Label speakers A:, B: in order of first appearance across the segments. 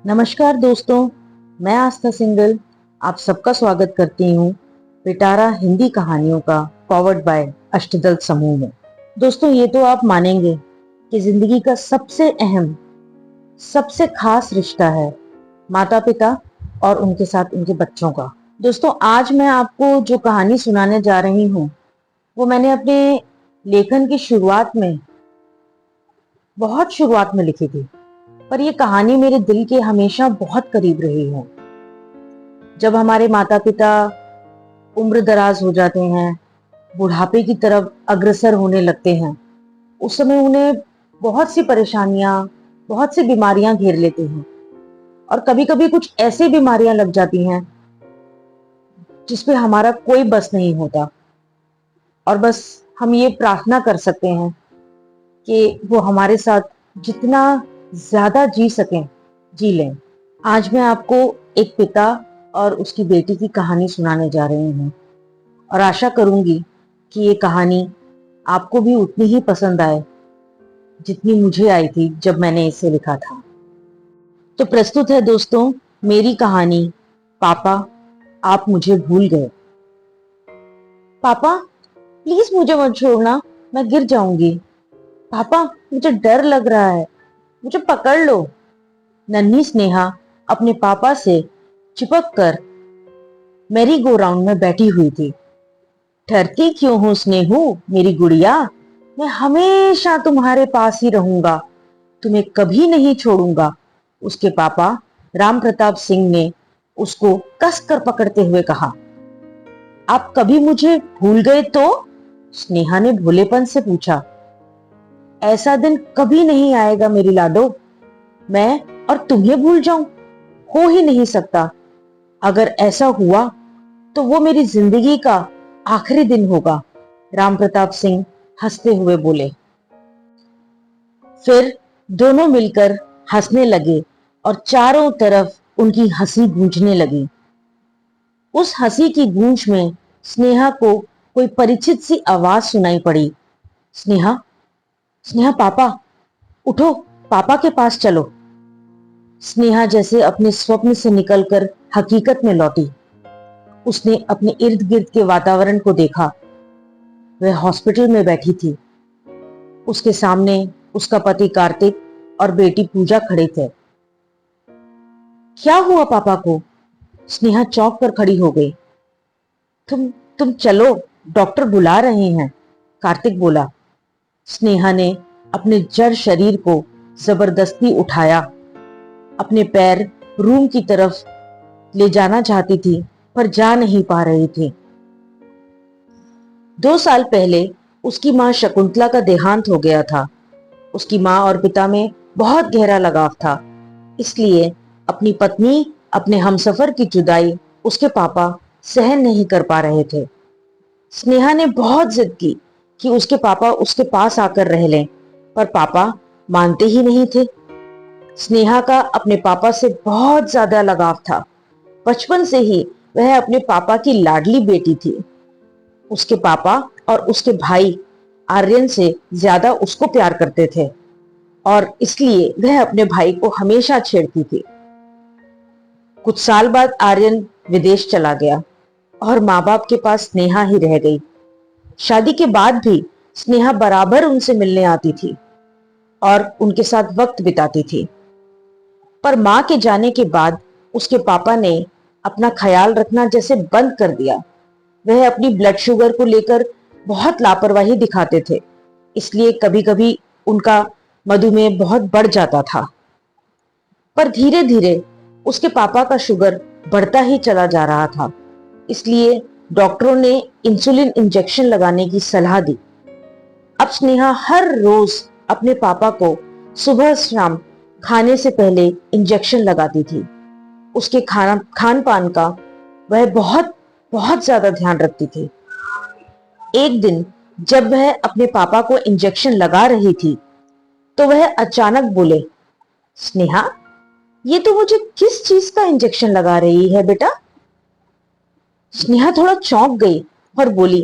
A: नमस्कार दोस्तों, मैं आस्था सिंगल आप सबका स्वागत करती हूँ पिटारा हिंदी कहानियों का पॉवर्ड बाय अष्टदल समूह में। दोस्तों, ये तो आप मानेंगे कि जिंदगी का सबसे अहम, सबसे खास रिश्ता है माता पिता और उनके साथ उनके बच्चों का। दोस्तों, आज मैं आपको जो कहानी सुनाने जा रही हूँ वो मैंने अपने लेखन की बहुत शुरुआत में लिखी थी, पर यह कहानी मेरे दिल के हमेशा बहुत करीब रही है। जब हमारे माता पिता उम्र दराज हो जाते हैं, बुढ़ापे की तरफ अग्रसर होने लगते हैं, उस समय उन्हें बहुत सी परेशानियां, बहुत सी बीमारियां घेर लेती हैं। और कभी कभी कुछ ऐसी बीमारियां लग जाती हैं जिसपे हमारा कोई बस नहीं होता, और बस हम ये प्रार्थना कर सकते हैं कि वो हमारे साथ जितना ज्यादा जी सकें जी लें। आज मैं आपको एक पिता और उसकी बेटी की कहानी सुनाने जा रही हूँ, और आशा करूंगी कि ये कहानी आपको भी उतनी ही पसंद आए जितनी मुझे आई थी जब मैंने इसे लिखा था। तो प्रस्तुत है दोस्तों मेरी कहानी, पापा आप मुझे भूल गए। पापा प्लीज मुझे मत छोड़ना, मैं गिर जाऊंगी। पापा मुझे डर लग रहा है, मुझे पकड़ लो। नन्ही स्नेहा अपने पापा से चिपक कर मैरी गो राउंड में बैठी हुई थी। डरती क्यों हो स्नेहू मेरी गुड़िया, मैं हमेशा तुम्हारे पास ही रहूंगा, तुम्हें कभी नहीं छोड़ूंगा, उसके पापा राम प्रताप सिंह ने उसको कसकर पकड़ते हुए कहा। आप कभी मुझे भूल गए तो? स्नेहा ने भोलेपन से पूछा। ऐसा दिन कभी नहीं आएगा मेरी लाडो, मैं और तुम्हें भूल जाऊं, हो ही नहीं सकता। अगर ऐसा हुआ तो वो मेरी जिंदगी का आखिरी दिन होगा, राम प्रताप सिंह हंसते हुए बोले। फिर दोनों मिलकर हंसने लगे और चारों तरफ उनकी हंसी गूंजने लगी। उस हंसी की गूंज में स्नेहा को कोई परिचित सी आवाज सुनाई पड़ी। स्नेहा, स्नेहा पापा उठो, पापा के पास चलो। स्नेहा जैसे अपने स्वप्न से निकलकर हकीकत में लौटी। उसने अपने इर्द गिर्द के वातावरण को देखा। वह हॉस्पिटल में बैठी थी। उसके सामने उसका पति कार्तिक और बेटी पूजा खड़े थे। क्या हुआ पापा को? स्नेहा चौंक कर खड़ी हो गई। तुम तुम चलो, डॉक्टर बुला रहे हैं, कार्तिक बोला। स्नेहा ने अपने जड़ शरीर को जबरदस्ती उठाया। अपने पैर रूम की तरफ ले जाना चाहती थी, पर जा नहीं पा रही थी। 2 साल पहले उसकी मां शकुंतला का देहांत हो गया था। उसकी मां और पिता में बहुत गहरा लगाव था, इसलिए अपनी पत्नी, अपने हमसफर की जुदाई उसके पापा सहन नहीं कर पा रहे थे। स्नेहा ने बहुत जिद की कि उसके पापा उसके पास आकर रह लें, पर पापा मानते ही नहीं थे। स्नेहा का अपने पापा से बहुत ज्यादा लगाव था। बचपन से ही वह अपने पापा की लाडली बेटी थी। उसके पापा और उसके भाई आर्यन से ज्यादा उसको प्यार करते थे, और इसलिए वह अपने भाई को हमेशा छेड़ती थी। कुछ साल बाद आर्यन विदेश चला गया और माँ बाप के पास स्नेहा ही रह गई। शादी के बाद भी स्नेहा बराबर उनसे मिलने आती थी और उनके साथ वक्त बिताती थी। पर माँ के जाने के बाद उसके पापा ने अपना ख्याल रखना जैसे बंद कर दिया। वह अपनी ब्लड शुगर को लेकर बहुत लापरवाही दिखाते थे, इसलिए कभी कभी उनका मधुमेह बहुत बढ़ जाता था। पर धीरे धीरे उसके पापा का शुगर बढ़ता ही चला जा रहा था, इसलिए डॉक्टरों ने इंसुलिन इंजेक्शन लगाने की सलाह दी। अब स्नेहा हर रोज अपने पापा को सुबह शाम खाने से पहले इंजेक्शन लगाती थी। उसके खान पान का वह बहुत बहुत ज्यादा ध्यान रखती थी। एक दिन जब वह अपने पापा को इंजेक्शन लगा रही थी, तो वह अचानक बोले, स्नेहा ये तो मुझे किस चीज का इंजेक्शन लगा रही है बेटा? स्नेहा थोड़ा चौंक गई और बोली,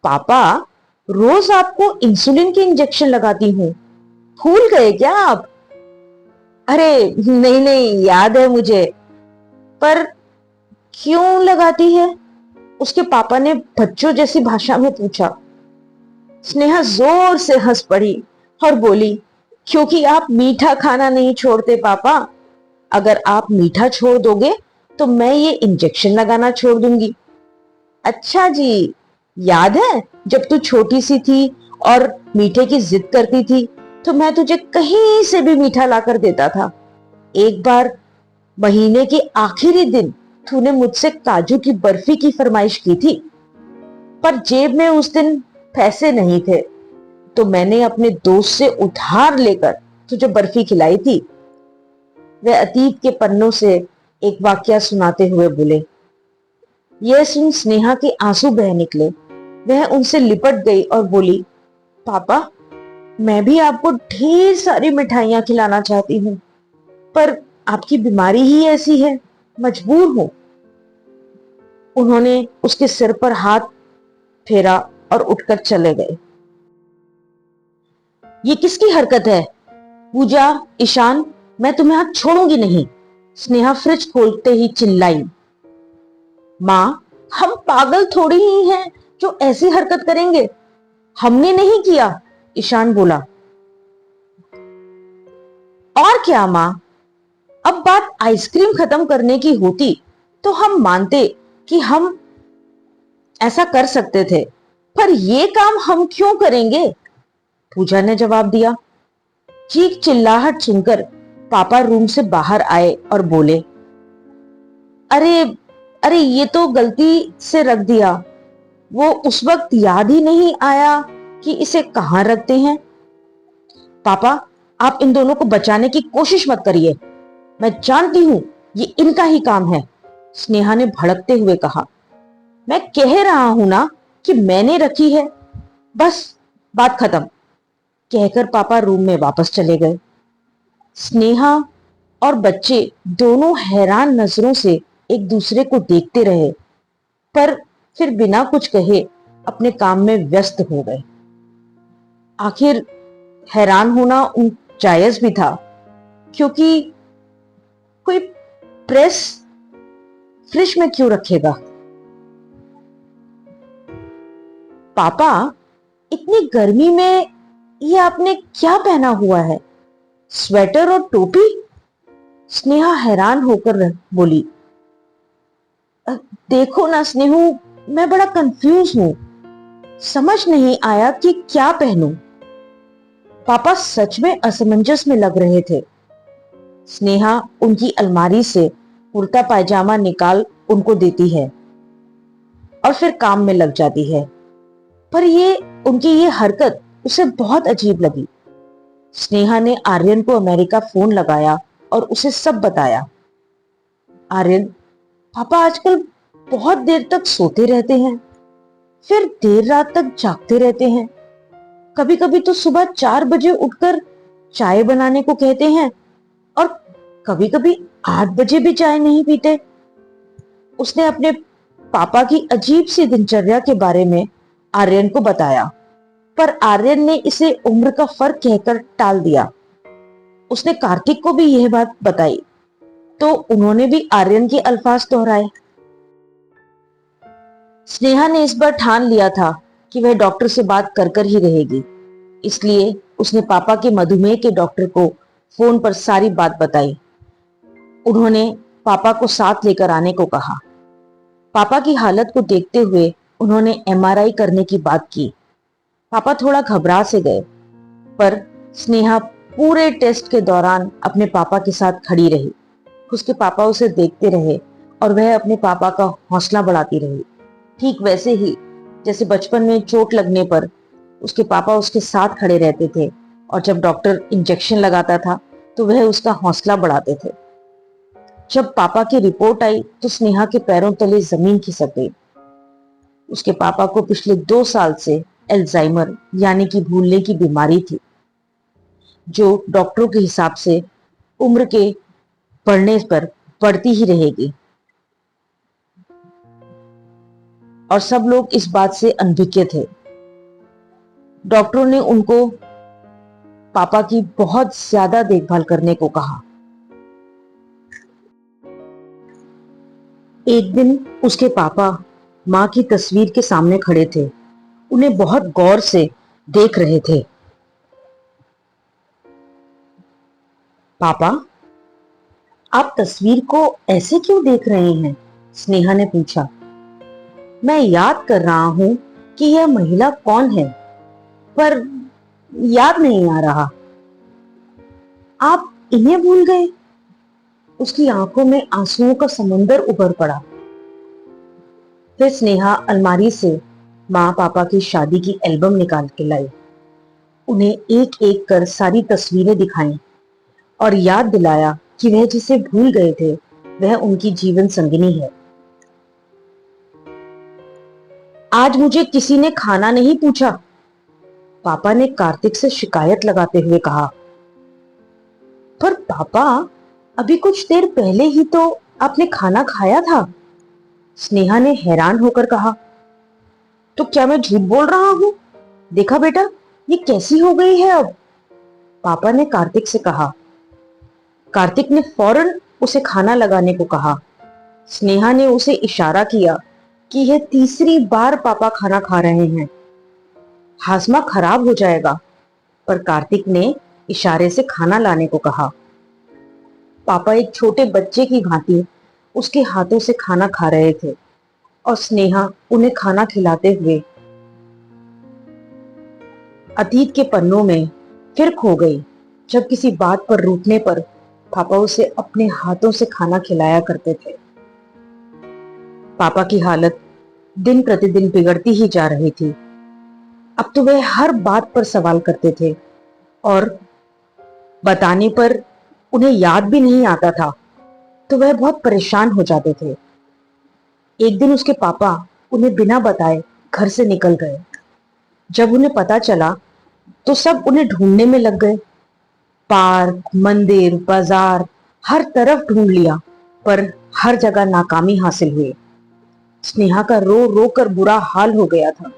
A: पापा रोज आपको इंसुलिन के इंजेक्शन लगाती हूँ, भूल गए क्या आप? अरे नहीं नहीं, याद है मुझे, पर क्यों लगाती है? उसके पापा ने बच्चों जैसी भाषा में पूछा। स्नेहा जोर से हंस पड़ी और बोली, क्योंकि आप मीठा खाना नहीं छोड़ते पापा। अगर आप मीठा छोड़ दोगे तो मैं ये इंजेक्शन लगाना छोड़ दूंगी। अच्छा जी, याद है जब तू छोटी सी थी और मीठे की जिद करती थी तो मैं तुझे कहीं से भी मीठा लाकर देता था। एक बार महीने के आखिरी दिन तूने मुझसे काजू की बर्फी की फरमाइश की थी, पर जेब में उस दिन पैसे नहीं थे, तो मैंने अपने दोस्त से उधार लेकर तुझे बर्फी खिलाई थी। वह अतीत के पन्नों से एक वाकया सुनाते हुए बोले। यह सुन स्नेहा के आंसू बह निकले। वह उनसे लिपट गई और बोली, पापा, मैं भी आपको ढेर सारी मिठाइयां खिलाना चाहती हूँ, पर आपकी बीमारी ही ऐसी है, मजबूर हूं। उन्होंने उसके सिर पर हाथ फेरा और उठकर चले गए। ये किसकी हरकत है? पूजा, ईशान, मैं तुम्हें हाथ छोड़ूंगी नहीं, स्नेहा फ्रिज खोलते ही चिल्लाई। मां, हम पागल थोड़ी ही हैं जो ऐसी हरकत करेंगे। हमने नहीं किया, ईशान बोला। और क्या मां, अब बात आइसक्रीम खत्म करने की होती तो हम मानते कि हम ऐसा कर सकते थे, पर यह काम हम क्यों करेंगे? पूजा ने जवाब दिया। चीख चिल्लाहट सुनकर पापा रूम से बाहर आए और बोले, अरे अरे, ये तो गलती से रख दिया। वो उस वक्त याद ही नहीं आया कि इसे कहां रखते हैं। पापा, आप इन दोनों को बचाने की कोशिश मत करिए। मैं जानती हूं ये इनका ही काम है, स्नेहा ने भड़कते हुए कहा। मैं कह रहा हूं ना कि मैंने रखी है, बस, बात खत्म, कहकर पापा रूम में वापस चले गए। स्नेहा और बच्चे दोनों हैरान नजरों से एक दूसरे को देखते रहे, पर फिर बिना कुछ कहे अपने काम में व्यस्त हो गए। आखिर हैरान होना उन जायज भी था, क्योंकि कोई प्रेस फ्रिज में क्यों रखेगा? पापा, इतनी गर्मी में ये आपने क्या पहना हुआ है? स्वेटर और टोपी? स्नेहा हैरान होकर बोली। देखो ना स्नेहू, मैं बड़ा कंफ्यूज हूं, समझ नहीं आया कि क्या पहनूं। पापा सच में असमंजस में लग रहे थे। स्नेहा उनकी अलमारी से कुर्ता पायजामा निकाल उनको देती है और फिर काम में लग जाती है, पर उनकी ये हरकत उसे बहुत अजीब लगी। स्नेहा ने आर्यन को अमेरिका फोन लगाया और उसे सब बताया। आर्यन, पापा आजकल बहुत देर तक सोते रहते हैं, फिर देर रात तक जागते रहते हैं। कभी कभी तो सुबह 4 बजे उठकर चाय बनाने को कहते हैं और कभी कभी 8 बजे भी चाय नहीं पीते। उसने अपने पापा की अजीब सी दिनचर्या के बारे में आर्यन को बताया, पर आर्यन ने इसे उम्र का फर्क कहकर टाल दिया। उसने कार्तिक को भी यह बात बताई, तो उन्होंने भी आर्यन के अल्फाज दोहराए। स्नेहा ने इस बार ठान लिया था कि वह डॉक्टर से बात कर कर ही रहेगी, इसलिए उसने पापा के मधुमेह के डॉक्टर को फोन पर सारी बात बताई। उन्होंने पापा को साथ लेकर आने को कहा। पापा की हालत को देखते हुए उन्होंने एमआरआई करने की बात की। पापा थोड़ा घबरा से गए, पर स्नेहा पूरे टेस्ट के दौरान अपने पापा के साथ खड़ी रही। उसके पापा उसे देखते रहे और वह अपने पापा का हौसला बढ़ाती रही, ठीक वैसे ही जैसे बचपन में चोट लगने पर उसके पापा उसके साथ खड़े रहते थे और जब डॉक्टर इंजेक्शन लगाता था तो वह उसका हौसला बढ़ाते थे। जब पापा की रिपोर्ट आई तो स्नेहा के पैरों तले जमीन खिसक गई। उसके पापा को पिछले 2 साल से एल्जाइमर यानी कि भूलने की बीमारी थी, जो डॉक्टरों के हिसाब से उम्र के बढ़ने पर बढ़ती ही रहेगी, और सब लोग इस बात से अनभिज्ञ थे। डॉक्टरों ने उनको पापा की बहुत ज्यादा देखभाल करने को कहा। एक दिन उसके पापा माँ की तस्वीर के सामने खड़े थे, उन्हें बहुत गौर से देख रहे थे। पापा, आप तस्वीर को ऐसे क्यों देख रहे हैं? स्नेहा ने पूछा। मैं याद कर रहा हूं कि यह महिला कौन है, पर याद नहीं आ रहा। आप इन्हें भूल गए? उसकी आंखों में आंसुओं का समुंदर उभर पड़ा। फिर स्नेहा अलमारी से माँ पापा की शादी की एल्बम निकाल के लाई, उन्हें एक एक कर सारी तस्वीरें दिखाई और याद दिलाया कि वह जिसे भूल गए थे वह उनकी जीवन संगिनी है। आज मुझे किसी ने खाना नहीं पूछा, पापा ने कार्तिक से शिकायत लगाते हुए कहा। पर पापा, अभी कुछ देर पहले ही तो आपने खाना खाया था, स्नेहा ने हैरान होकर कहा। तो क्या मैं झूठ बोल रहा हूं? देखा बेटा, ये कैसी हो गई है अब, पापा ने कार्तिक से कहा। कार्तिक ने फौरन उसे खाना लगाने को कहा। स्नेहा ने उसे इशारा किया कि यह तीसरी बार पापा खाना खा रहे हैं, हाजमा खराब हो जाएगा, पर कार्तिक ने इशारे से खाना लाने को कहा। पापा एक छोटे बच्चे की भांति उसके हाथों से खाना खा रहे थे और स्नेहा उन्हें खाना खिलाते हुए अतीत के पन्नों में फिर खो गई, जब किसी बात पर रूठने पर पापा उसे अपने हाथों से खाना खिलाया करते थे। पापा की हालत दिन प्रतिदिन बिगड़ती ही जा रही थी। अब तो वह हर बात पर सवाल करते थे और बताने पर उन्हें याद भी नहीं आता था, तो वह बहुत परेशान हो जाते थे। एक दिन उसके पापा उन्हें बिना बताए घर से निकल गए। जब उन्हें पता चला तो सब उन्हें ढूंढने में लग गए। पार्क, मंदिर, बाजार, हर तरफ ढूंढ लिया, पर हर जगह नाकामी हासिल हुई। स्नेहा का रो रो कर बुरा हाल हो गया था।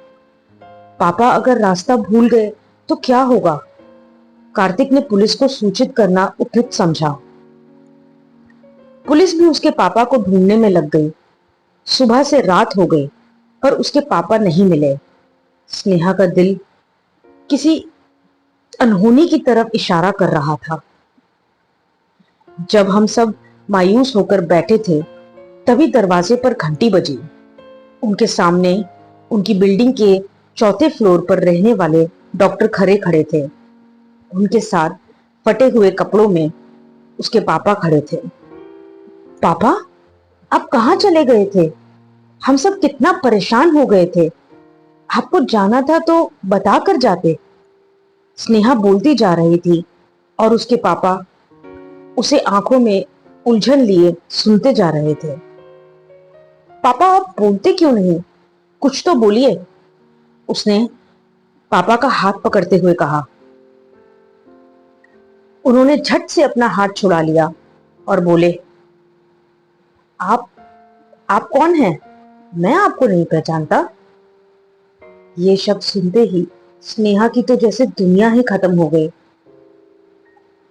A: पापा अगर रास्ता भूल गए तो क्या होगा? कार्तिक ने पुलिस को सूचित करना उपयुक्त समझा। पुलिस भी उसके पापा को ढूंढने में लग गई। सुबह से रात हो गई, पर उसके पापा नहीं मिले। स्नेहा का दिल किसी अनहोनी की तरफ इशारा कर रहा था। जब हम सब मायूस होकर बैठे थे, तभी दरवाजे पर घंटी बजी। उनके सामने उनकी बिल्डिंग के चौथे फ्लोर पर रहने वाले डॉक्टर खरे खड़े थे। उनके साथ फटे हुए कपड़ों में उसके पापा खड़े थे। पापा, आप कहाँ चले गए थे? हम सब कितना परेशान हो गए थे। आपको जाना था तो बता कर जाते। स्नेहा बोलती जा रही थी और उसके पापा उसे आंखों में उलझन लिए सुनते जा रहे थे। पापा, आप बोलते क्यों नहीं? कुछ तो बोलिए, उसने पापा का हाथ पकड़ते हुए कहा। उन्होंने झट से अपना हाथ छुड़ा लिया और बोले, आप आप कौन हैं? मैं आपको नहीं पहचानता। ये शब्द सुनते ही स्नेहा की तो जैसे दुनिया ही खत्म हो गई।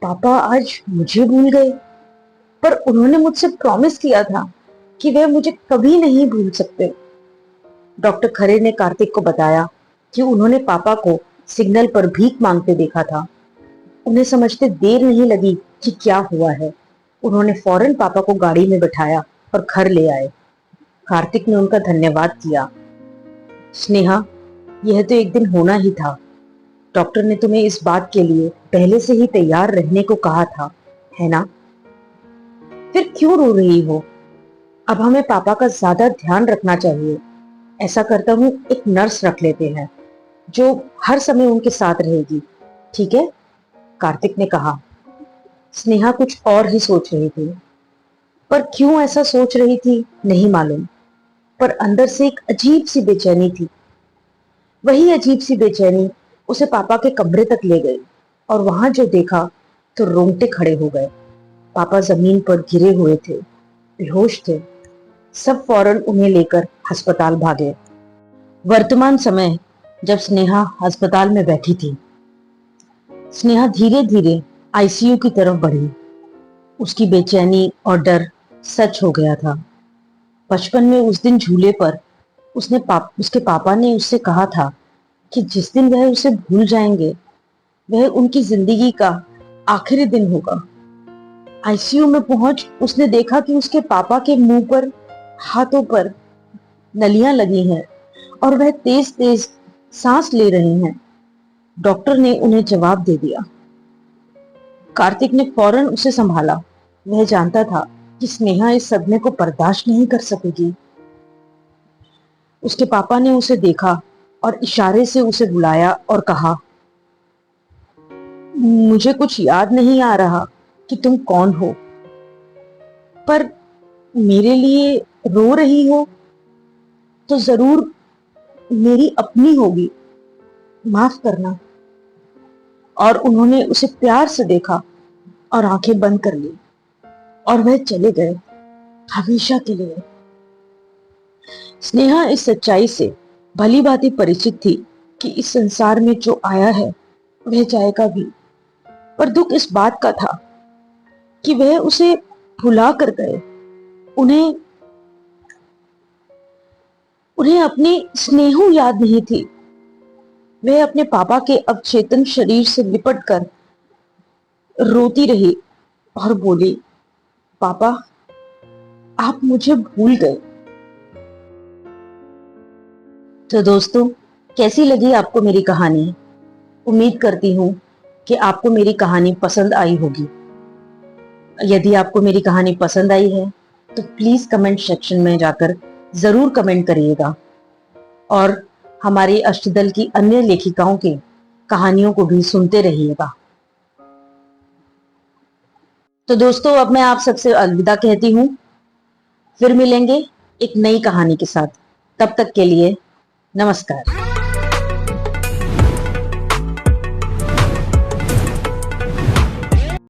A: पापा आज मुझे भूल गए, पर उन्होंने मुझसे प्रॉमिस किया था कि वे मुझे कभी नहीं भूल सकते। डॉक्टर खरे ने कार्तिक को बताया कि उन्होंने पापा को सिग्नल पर भीख मांगते देखा था। उन्हें समझते देर नहीं लगी कि क्या हुआ है। उन्होंने फौरन पापा को गाड़ी में बिठाया और घर ले आए। कार्तिक ने उनका धन्यवाद किया। स्नेहा, यह तो एक दिन होना ही था। डॉक्टर ने तुम्हें इस बात के लिए पहले से ही तैयार रहने को कहा था, है ना? फिर क्यों रो रही हो? अब हमें पापा का ज्यादा ध्यान रखना चाहिए। ऐसा करता हूँ, एक नर्स रख लेते हैं जो हर समय उनके साथ रहेगी, ठीक है? कार्तिक ने कहा। स्नेहा कुछ और ही सोच रही थी, पर क्यों ऐसा सोच रही थी नहीं मालूम, पर अंदर से एक अजीब सी बेचैनी थी। वही अजीब सी बेचैनी उसे पापा के कमरे तक ले गई और वहां जो देखा तो रोंगटे खड़े हो गए। पापा जमीन पर गिरे हुए थे, बेहोश थे। सब फौरन उन्हें लेकर अस्पताल भागे। वर्तमान समय जब स्नेहा अस्पताल में बैठी थी, स्नेहा धीरे धीरे आईसीयू की तरफ बढ़ी। उसकी बेचैनी और डर सच हो गया था। बचपन में उस दिन झूले पर उसके पापा ने उससे कहा था कि जिस दिन वह उसे भूल जाएंगे वह उनकी जिंदगी का आखिरी दिन होगा। आईसीयू में पहुंच उसने देखा कि उसके पापा के मुंह पर, हाथों पर नलियां लगी हैं और वह तेज तेज सांस ले रहे हैं। डॉक्टर ने उन्हें जवाब दे दिया। कार्तिक ने फौरन उसे संभाला। वह जानता था कि स्नेहा इस सदमे को बर्दाश्त नहीं कर सकेगी। उसके पापा ने उसे देखा और इशारे से उसे बुलाया और कहा, मुझे कुछ याद नहीं आ रहा कि तुम कौन हो, पर मेरे लिए रो रही हो तो जरूर मेरी अपनी होगी, माफ करना। और उन्होंने उसे प्यार से देखा और आंखें बंद कर ली और वह चले गए हमेशा के लिए। स्नेहा इस सच्चाई से भली भांति परिचित थी कि इस संसार में जो आया है वह जाएगा भी, पर दुख इस बात का था कि वह उसे भुला कर गए। उन्हें उन्हें अपनी स्नेहू याद नहीं थी। वह अपने पापा के अवचेतन शरीर से लिपट कर रोती रही और बोली, पापा, आप मुझे भूल गए। तो दोस्तों, कैसी लगी आपको मेरी कहानी? उम्मीद करती हूँ कि आपको मेरी कहानी पसंद आई होगी। यदि आपको मेरी कहानी पसंद आई है तो प्लीज कमेंट सेक्शन में जाकर जरूर कमेंट करिएगा और हमारी अष्टदल की अन्य लेखिकाओं की कहानियों को भी सुनते रहिएगा। तो दोस्तों, अब मैं आप सबसे अलविदा कहती हूँ। फिर मिलेंगे एक नई कहानी के साथ। तब तक के लिए नमस्कार।